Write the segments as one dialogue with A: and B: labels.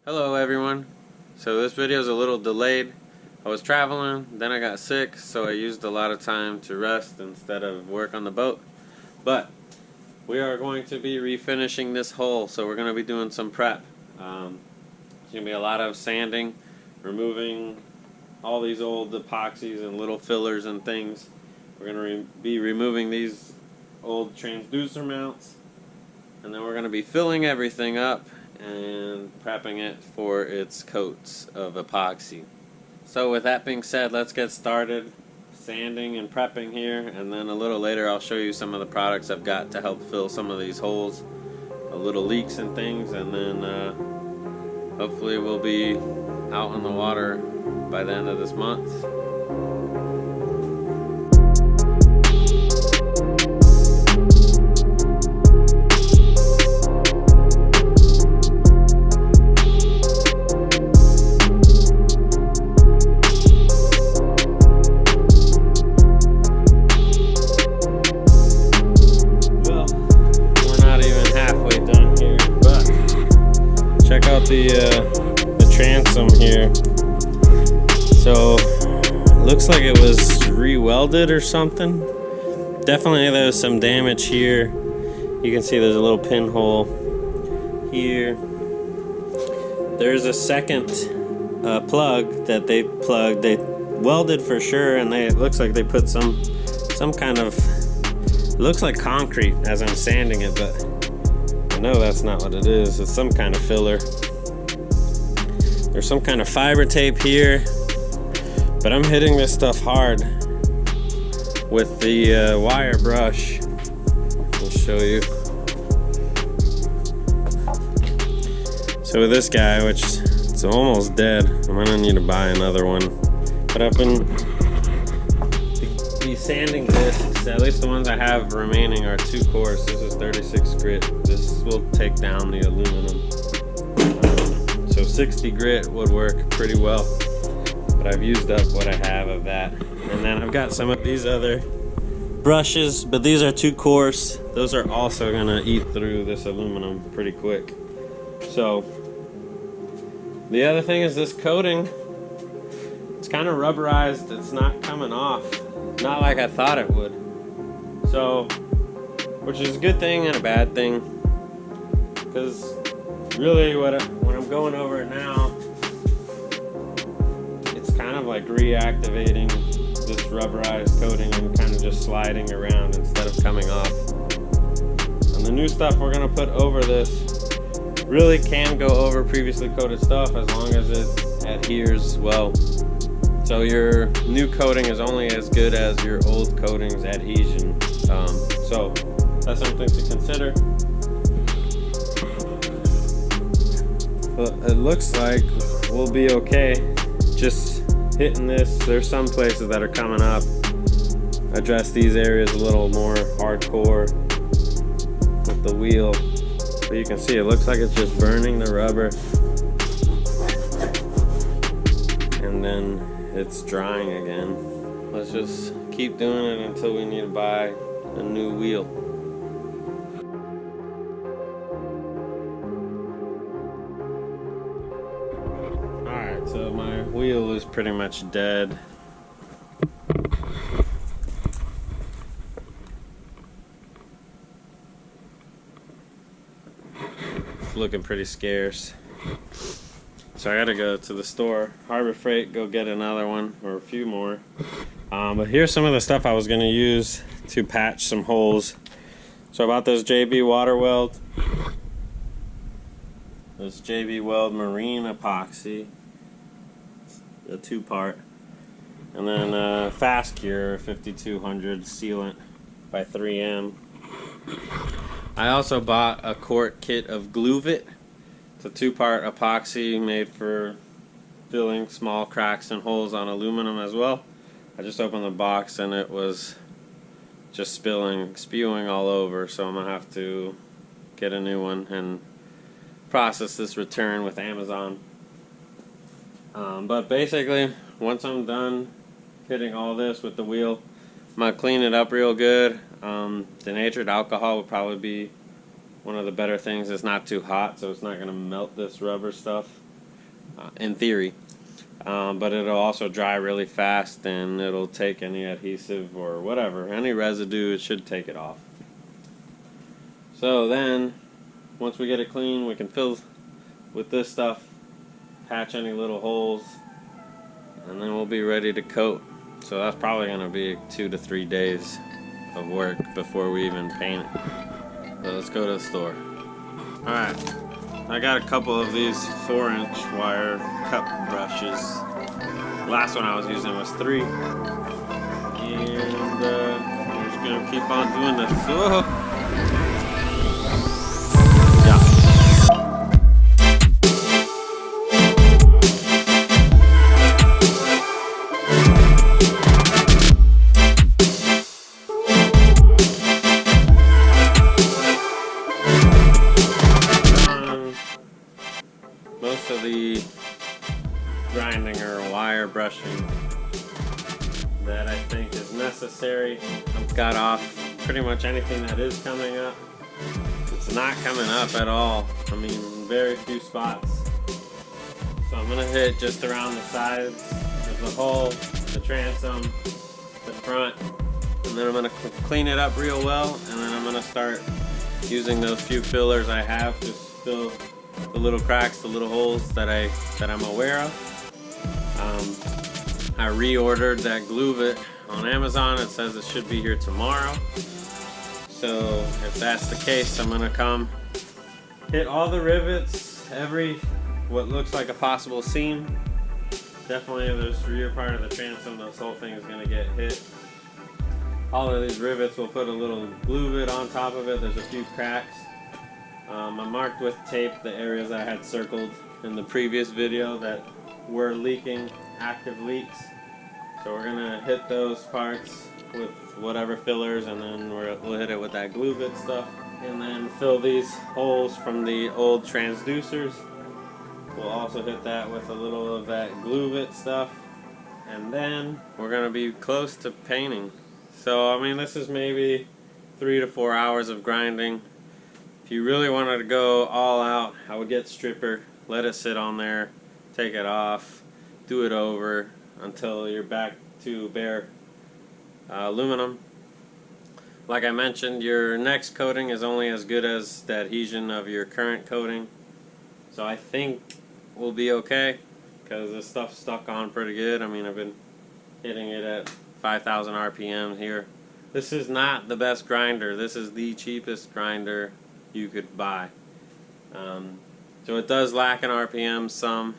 A: Hello everyone. So this video is a little delayed. I was traveling, then I got sick, so I used a lot of time to rest instead of work on the boat. But we are going to be refinishing this hull, so we're going to be doing some prep. It's going to be a lot of sanding, removing all these old epoxies and little fillers and things. We're going to be removing these old transducer mounts, and then we're going to be filling everything up and prepping it for its coats of epoxy. So with that being said, let's get started sanding and prepping here, and then a little later I'll show you some of the products I've got to help fill some of these holes, little leaks and things, and then hopefully we'll be out on the water by the end of this month. Check out the transom here. So it looks like it was re-welded or something. Definitely there's some damage here. You can see there's a little pinhole here. There's a second plug that they plugged. They welded for sure, and it looks like they put some kind of, it looks like concrete as I'm sanding it, but I know that's not what it is. It's some kind of filler. There's some kind of fiber tape here, but I'm hitting this stuff hard with the wire brush. I'll show you. So with this guy, which it's almost dead, I'm gonna need to buy another one. But I've been sanding discs, at least the ones I have remaining are 2 coarse. This is 36 grit. This will take down the aluminum. So 60 grit would work pretty well, but I've used up what I have of that. And then I've got some of these other brushes, but these are 2 coarse. Those are also gonna eat through this aluminum pretty quick. So the other thing is this coating, it's kind of rubberized. It's not coming off. Not like I thought it would. So, which is a good thing and a bad thing, because really when I'm going over it now, it's kind of like reactivating this rubberized coating and kind of just sliding around instead of coming off. And the new stuff we're going to put over this really can go over previously coated stuff as long as it adheres well. So your new coating is only as good as your old coating's adhesion. So that's something to consider. But it looks like we'll be okay just hitting this. There's some places that are coming up. Address these areas a little more hardcore with the wheel. But you can see it looks like it's just burning the rubber. And then it's drying again. Let's just keep doing it until we need to buy a new wheel. Alright, so my wheel is pretty much dead. It's looking pretty scarce. So I gotta go to the store, Harbor Freight, go get another one or a few more. But here's some of the stuff I was gonna use to patch some holes. So I bought this JB water weld, this JB Weld marine epoxy, a 2-part, and then Fast Cure 5200 sealant by 3M. I also bought a quart kit of Glue-Vit. It's a 2-part epoxy made for filling small cracks and holes on aluminum as well. I just opened the box and it was just spewing all over, so I'm gonna have to get a new one and process this return with Amazon. But basically, once I'm done hitting all this with the wheel, I'm gonna clean it up real good. Denatured alcohol would probably be one of the better things. It's not too hot, so it's not going to melt this rubber stuff. in theory. But it'll also dry really fast, and it'll take any adhesive or whatever, any residue, it should take it off. So then, once we get it clean, we can fill with this stuff, patch any little holes, and then we'll be ready to coat. So that's probably going to be 2 to 3 days of work before we even paint it. So let's go to the store. Alright, I got a couple of these 4-inch wire cup brushes. The last one I was using was 3. And we're just going to keep on doing this. Whoa. Most of the grinding or wire brushing that I think is necessary, I've got off pretty much anything that is coming up. It's not coming up at all. I mean, very few spots. So I'm going to hit just around the sides of the hull, the transom, the front, and then I'm going to clean it up real well, and then I'm going to start using those few fillers I have to fill the little cracks, the little holes that I'm aware of. I reordered that glue bit on Amazon. It says it should be here tomorrow. So if that's the case, I'm gonna come hit all the rivets, every what looks like a possible seam. Definitely this rear part of the transom, this whole thing is gonna get hit. All of these rivets, we'll put a little glue bit on top of it. There's a few cracks. I marked with tape the areas I had circled in the previous video that were leaking, active leaks. So we're gonna hit those parts with whatever fillers, and then we'll hit it with that glue bit stuff, and then fill these holes from the old transducers. We'll also hit that with a little of that glue bit stuff, and then we're gonna be close to painting. So I mean, this is maybe 3 to 4 hours of grinding. If you really wanted to go all out, I would get stripper, let it sit on there, take it off, do it over until you're back to bare aluminum. Like I mentioned, your next coating is only as good as the adhesion of your current coating. So I think we'll be okay, because this stuff's stuck on pretty good. I mean, I've been hitting it at 5,000 RPM here. This is not the best grinder. This is the cheapest grinder you could buy. So it does lack in RPM some,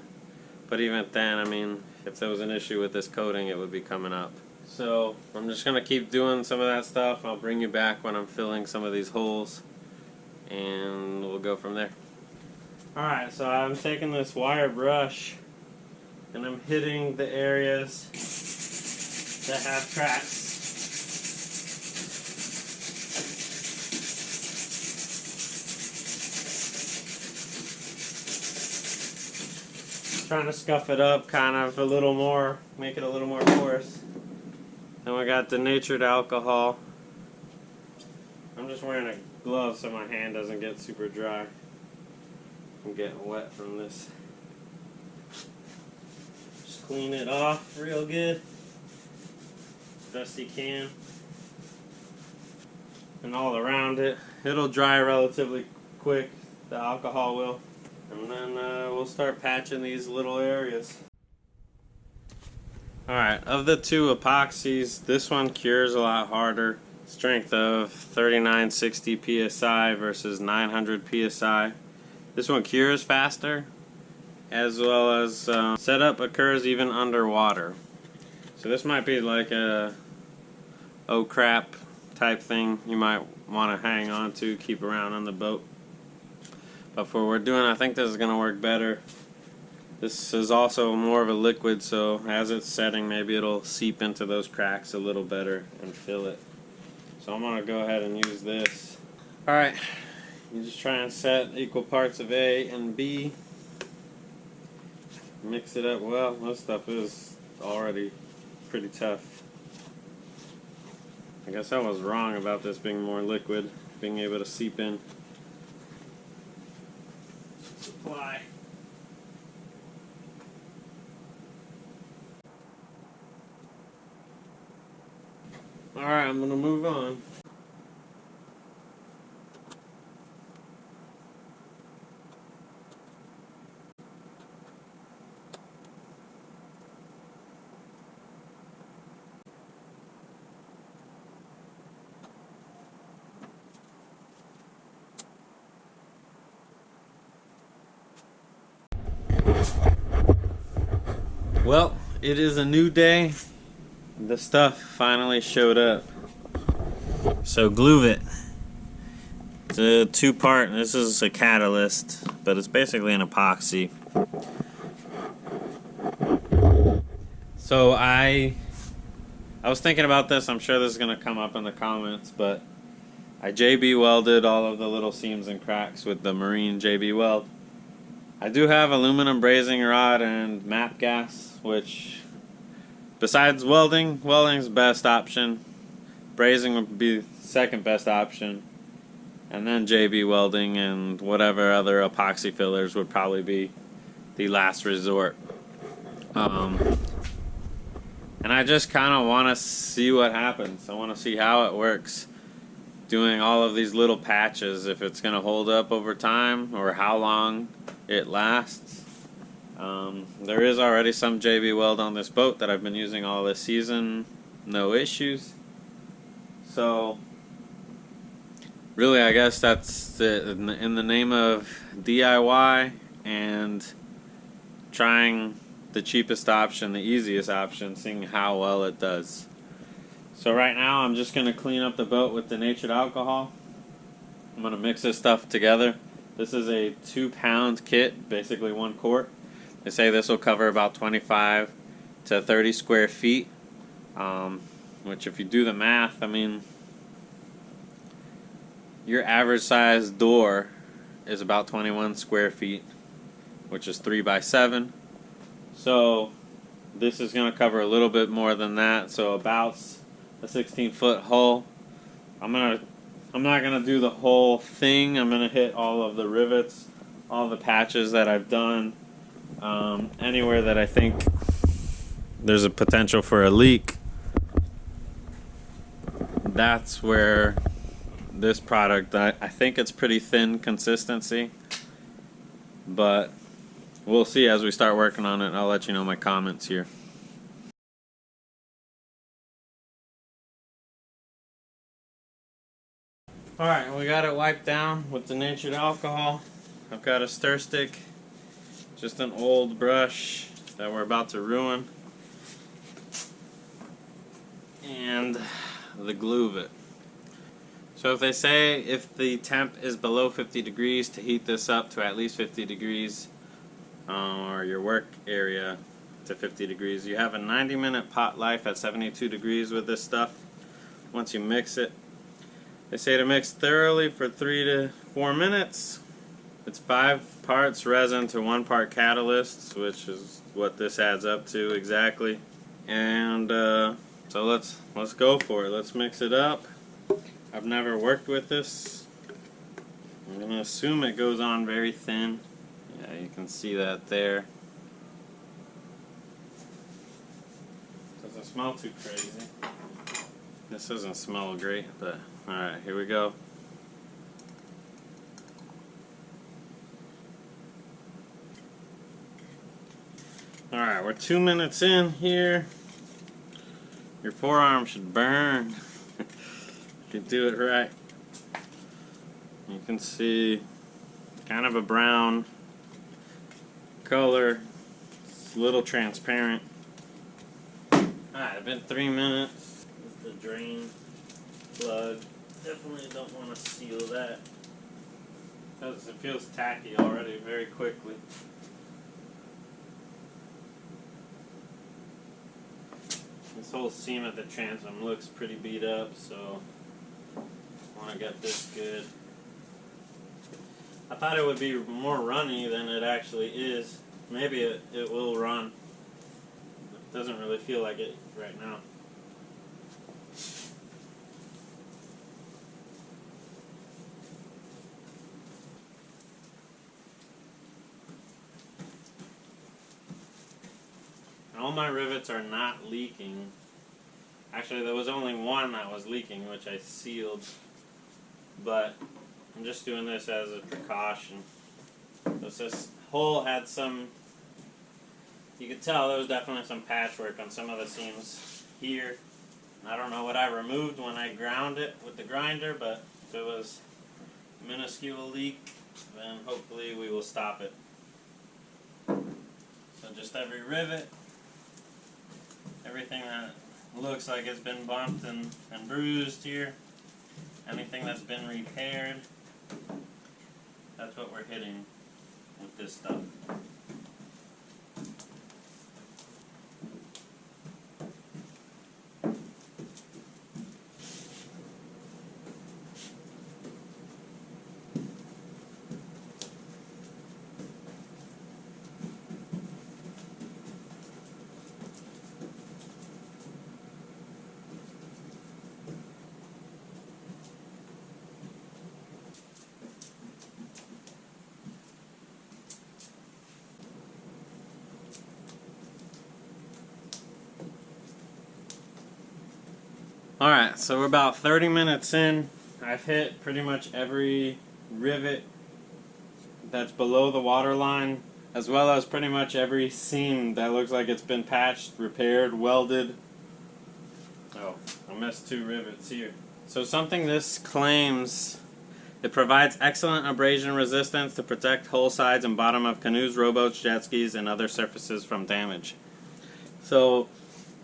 A: but even then, I mean, if there was an issue with this coating, it would be coming up. So I'm just gonna keep doing some of that stuff. I'll bring you back when I'm filling some of these holes, and we'll go from there. Alright, so I'm taking this wire brush and I'm hitting the areas that have cracks. Trying to scuff it up kind of a little more, make it a little more porous. Then we got denatured alcohol. I'm just wearing a glove so my hand doesn't get super dry. I'm getting wet from this. Just clean it off real good, best you can, and all around it. It'll dry relatively quick, the alcohol will. And then we'll start patching these little areas. Alright, of the two epoxies, this one cures a lot harder. Strength of 3960 psi versus 900 psi. This one cures faster, as well as setup occurs even underwater. So this might be like a oh crap type thing you might want to hang on to, keep around on the boat. But for what we're doing, I think this is going to work better. This is also more of a liquid, so as it's setting, maybe it'll seep into those cracks a little better and fill it. So I'm going to go ahead and use this. Alright, you just try and set equal parts of A and B. Mix it up well. This stuff is already pretty tough. I guess I was wrong about this being more liquid, being able to seep in. Apply. Alright, I'm gonna move on. Well, it is a new day. The stuff finally showed up. So glue it. It's a two-part. This is a catalyst, but it's basically an epoxy. So I was thinking about this. I'm sure this is gonna come up in the comments, but I JB welded all of the little seams and cracks with the Marine JB weld. I do have aluminum brazing rod and MAP gas, which besides welding's the best option. Brazing would be second best option. And then JB welding and whatever other epoxy fillers would probably be the last resort. And I just kind of want to see what happens. I want to see how it works. Doing all of these little patches, if it's going to hold up over time or how long it lasts. There is already some JB weld on this boat that I've been using all this season, no issues. So really, I guess that's it. In the name of DIY and trying the cheapest option, the easiest option, seeing how well it does. So right now I'm just going to clean up the boat with denatured alcohol. I'm going to mix this stuff together. This is a 2-pound kit, basically 1 quart. They say this will cover about 25 to 30 square feet, which if you do the math, I mean, your average size door is about 21 square feet, which is 3 by 7. So this is going to cover a little bit more than that, so about a 16-foot hull. I'm not going to do the whole thing. I'm going to hit all of the rivets, all the patches that I've done, anywhere that I think there's a potential for a leak. That's where this product, I think it's pretty thin consistency, but we'll see as we start working on it. I'll let you know my comments here. Alright, we got it wiped down with denatured alcohol. I've got a stir stick, just an old brush that we're about to ruin, and the Glue-It. So if they say if the temp is below 50 degrees to heat this up to at least 50 degrees, or your work area to 50 degrees, you have a 90-minute pot life at 72 degrees with this stuff once you mix it. They say to mix thoroughly for 3 to 4 minutes. It's 5 parts resin to 1 part catalyst, which is what this adds up to exactly. And so let's go for it. Let's mix it up. I've never worked with this. I'm going to assume it goes on very thin. Yeah, you can see that there. Doesn't smell too crazy. This doesn't smell great, but alright, here we go. Alright, we're 2 minutes in here. Your forearm should burn if you do it right. You can see kind of a brown color. It's a little transparent. Alright, been 3 minutes. With the drain plug. Definitely don't want to seal that because it feels tacky already very quickly. This whole seam at the transom looks pretty beat up, so I want to get this good. I thought it would be more runny than it actually is. Maybe it will run. It doesn't really feel like it right now. All my rivets are not leaking Actually, there was only one that was leaking, which I sealed. But I'm just doing this as a precaution. This hole had some, you could tell there was definitely some patchwork on some of the seams here. I don't know what I removed when I ground it with the grinder, but if it was a minuscule leak, then hopefully we will stop it. So just every rivet, everything that looks like it's been bumped and bruised here, anything that's been repaired, that's what we're hitting with this stuff. Alright, so we're about 30 minutes in. I've hit pretty much every rivet that's below the water line, as well as pretty much every seam that looks like it's been patched, repaired, welded. Oh, I missed 2 rivets here. So something this claims, it provides excellent abrasion resistance to protect hull sides and bottom of canoes, rowboats, jet skis, and other surfaces from damage. So,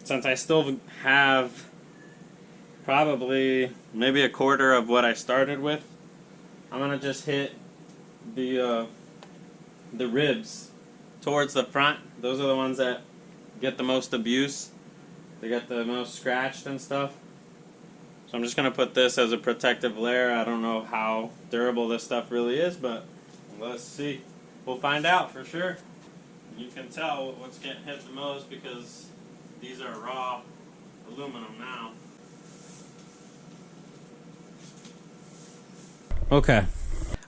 A: since I still have probably maybe a quarter of what I started with, I'm gonna just hit the ribs towards the front. Those are the ones that get the most abuse. They get the most scratched and stuff. So I'm just gonna put this as a protective layer. I don't know how durable this stuff really is, but let's see. We'll find out for sure. You can tell what's getting hit the most because these are raw aluminum now. Okay,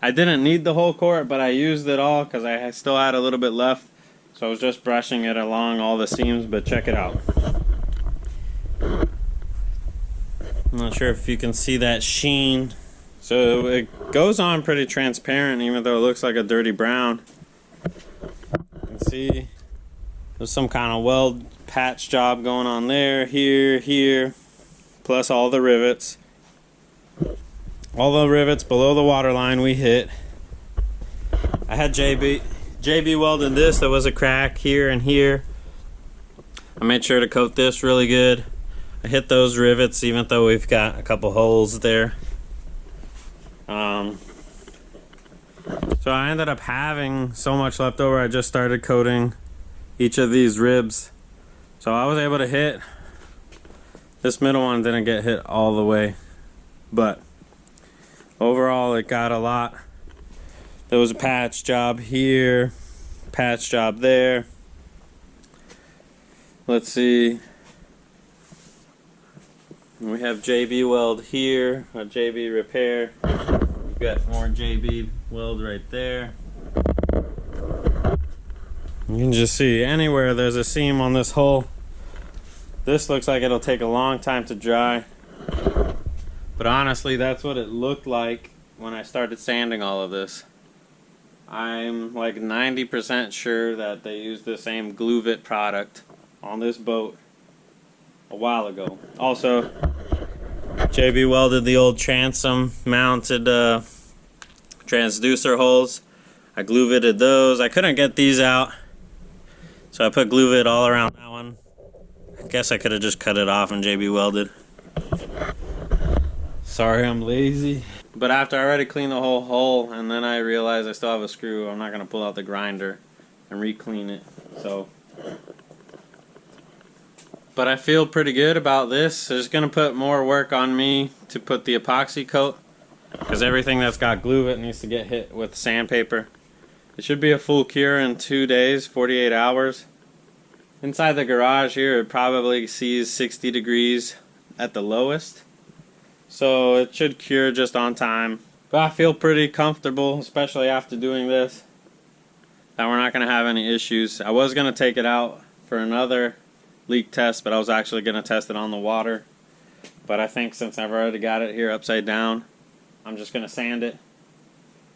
A: I didn't need the whole quart, but I used it all because I still had a little bit left. So I was just brushing it along all the seams, but check it out. I'm not sure if you can see that sheen. So it goes on pretty transparent even though it looks like a dirty brown. You can see there's some kind of weld patch job going on there, here, plus all the rivets. All the rivets below the water line we hit. I had JB welded this. There was a crack here and here. I made sure to coat this really good. I hit those rivets even though we've got a couple holes there. So I ended up having so much left over, I just started coating each of these ribs. So I was able to hit. This middle one didn't get hit all the way, but overall it got a lot. There was a patch job here, patch job there. Let's see. We have JB weld here, a JB repair. We've got more JB weld right there. You can just see anywhere there's a seam on this hull. This looks like it'll take a long time to dry. But honestly, that's what it looked like when I started sanding all of this. I'm like 90% sure that they used the same Gluvit product on this boat a while ago. Also, JB welded the old transom mounted transducer holes. I Gluvited those. I couldn't get these out, so I put Gluvit all around that one. I guess I could have just cut it off and JB welded. Sorry, I'm lazy. But after I already cleaned the whole hole, and then I realized I still have a screw, I'm not going to pull out the grinder and re-clean it. So, but I feel pretty good about this. It's going to put more work on me to put the epoxy coat, because everything that's got Gluvit needs to get hit with sandpaper. It should be a full cure in 2 days, 48 hours. Inside the garage here, it probably sees 60 degrees at the lowest. So it should cure just on time. But I feel pretty comfortable, especially after doing this, that we're not going to have any issues. I was going to take it out for another leak test, but I was actually going to test it on the water But I think since I've already got it here upside down, I'm just going to sand it.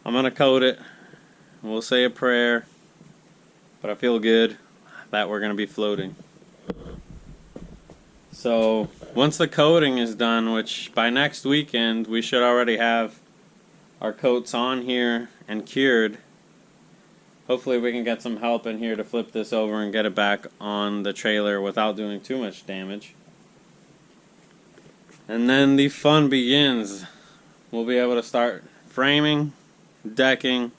A: I'm going to coat it. We'll say a prayer. But I feel good that we're going to be floating. So once the coating is done, which by next weekend we should already have our coats on here and cured. Hopefully we can get some help in here to flip this over and get it back on the trailer without doing too much damage. And then the fun begins. We'll be able to start framing, decking,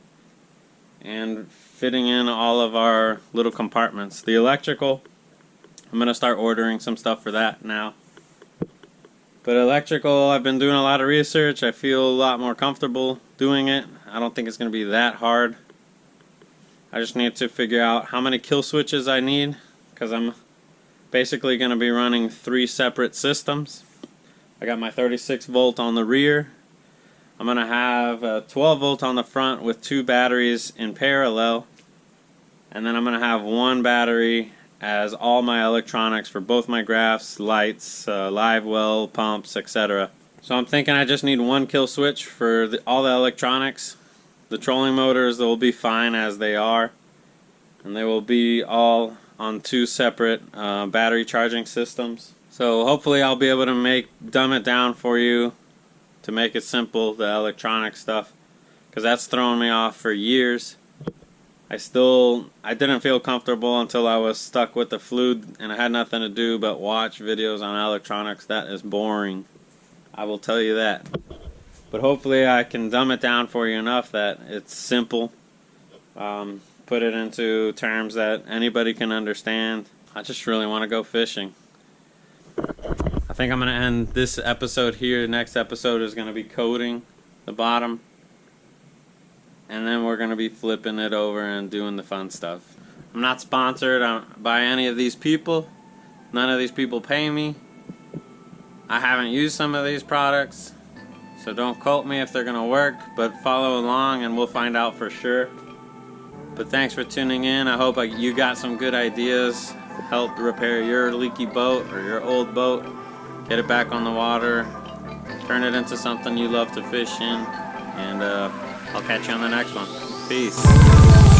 A: and fitting in all of our little compartments. The electrical, I'm going to start ordering some stuff for that now. But electrical, I've been doing a lot of research. I feel a lot more comfortable doing it. I don't think it's going to be that hard. I just need to figure out how many kill switches I need, because I'm basically going to be running 3 separate systems. I got my 36 volt on the rear. I'm going to have a 12 volt on the front with 2 batteries in parallel. And then I'm going to have 1 battery as all my electronics for both my graphs, lights, live well, pumps, etc. So I'm thinking I just need 1 kill switch for all the electronics. The trolling motors, they'll be fine as they are. And they will be all on 2 separate battery charging systems. So hopefully I'll be able to dumb it down for you to make it simple, the electronic stuff. Because that's thrown me off for years. I didn't feel comfortable until I was stuck with the fluid and I had nothing to do but watch videos on electronics. That is boring. I will tell you that. But hopefully I can dumb it down for you enough that it's simple. Put it into terms that anybody can understand. I just really want to go fishing. I think I'm going to end this episode here. The next episode is going to be coating the bottom. And then we're going to be flipping it over and doing the fun stuff. I'm not sponsored by any of these people. None of these people pay me. I haven't used some of these products. So don't quote me if they're going to work, but follow along and we'll find out for sure. But thanks for tuning in. I hope you got some good ideas. Help repair your leaky boat or your old boat. Get it back on the water. Turn it into something you love to fish in. And I'll catch you on the next one. Peace.